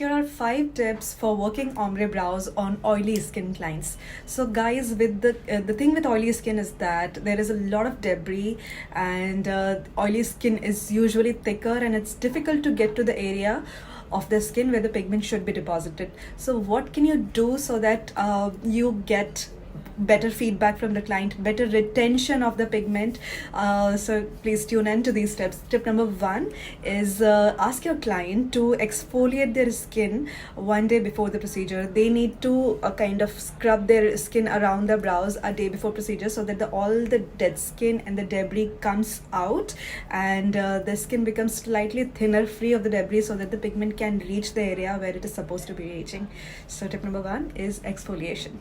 Here are 5 tips for working ombre brows on oily skin clients. So guys, with the thing with oily skin is that there is a lot of debris, and oily skin is usually thicker and it's difficult to get to the area of the skin where the pigment should be deposited. So what can you do so that you get better feedback from the client, better retention of the pigment? So please tune in to these steps. Tip number 1 is ask your client to exfoliate their skin one day before the procedure. They need to kind of scrub their skin around the brows a day before procedure so that all the dead skin and the debris comes out, and the skin becomes slightly thinner, free of the debris, so that the pigment can reach the area where it is supposed to be reaching. So tip number 1 is exfoliation.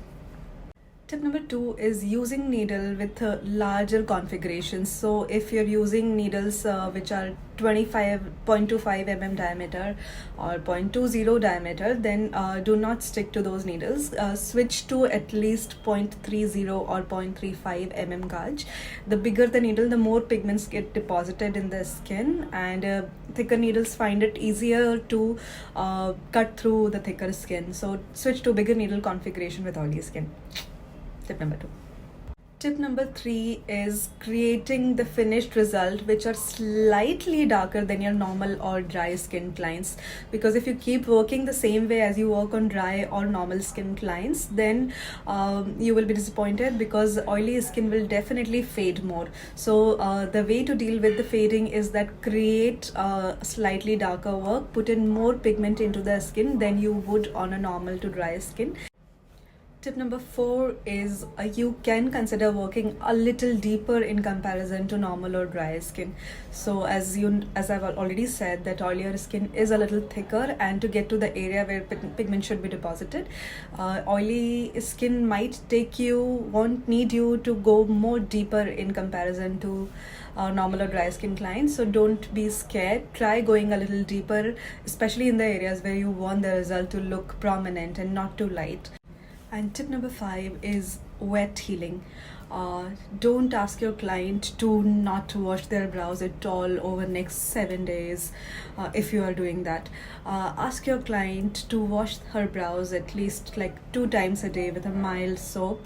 Tip number 2 is using needle with larger configurations. So if you're using needles which are 0.25 mm diameter or 0.20 diameter, then do not stick to those needles. Switch to at least 0.30 or 0.35 mm gauge. The bigger the needle, the more pigments get deposited in the skin, and thicker needles find it easier to cut through the thicker skin. So switch to bigger needle configuration with oily skin. Tip number 2. Tip number 3 is creating the finished result which are slightly darker than your normal or dry skin clients. Because if you keep working the same way as you work on dry or normal skin clients, then you will be disappointed, because oily skin will definitely fade more. So the way to deal with the fading is that create slightly darker work, put in more pigment into the skin than you would on a normal to dry skin. Tip number 4 is you can consider working a little deeper in comparison to normal or dry skin. So as I've already said, that oilier skin is a little thicker, and to get to the area where pigment should be deposited, oily skin won't need you to go more deeper in comparison to normal or dry skin clients. So don't be scared. Try going a little deeper, especially in the areas where you want the result to look prominent and not too light. And tip number 5 is wet healing. Don't ask your client to not wash their brows at all over next 7 days. If you are doing that, ask your client to wash her brows at least like 2 times a day with a mild soap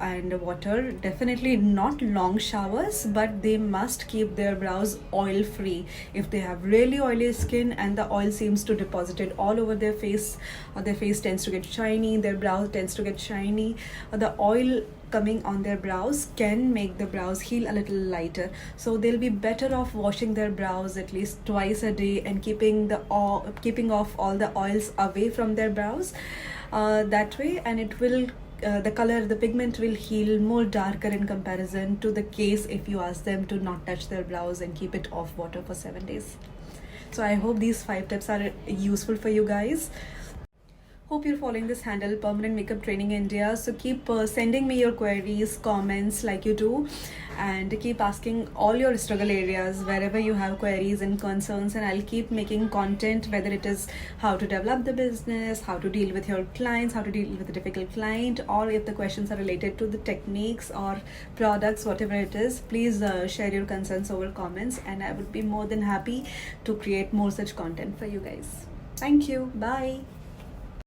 and water. Definitely not long showers, but they must keep their brows oil free. If they have really oily skin and the oil seems to deposited all over their face tends to get shiny, their brows tends to get shiny, the oil coming on their brows can make the brows heal a little lighter. So they'll be better off washing their brows at least twice a day and keeping off all the oils away from their brows. That way, and it will the pigment will heal more darker in comparison to the case if you ask them to not touch their brows and keep it off water for 7 days. So I hope these 5 tips are useful for you guys. Hope you're following this handle, Permanent Makeup Training India. So keep sending me your queries, comments like you do, and keep asking all your struggle areas wherever you have queries and concerns, and I'll keep making content, whether it is how to develop the business, how to deal with your clients, how to deal with a difficult client, or if the questions are related to the techniques or products, whatever it is. Please share your concerns over comments, and I would be more than happy to create more such content for you guys. Thank you. Bye.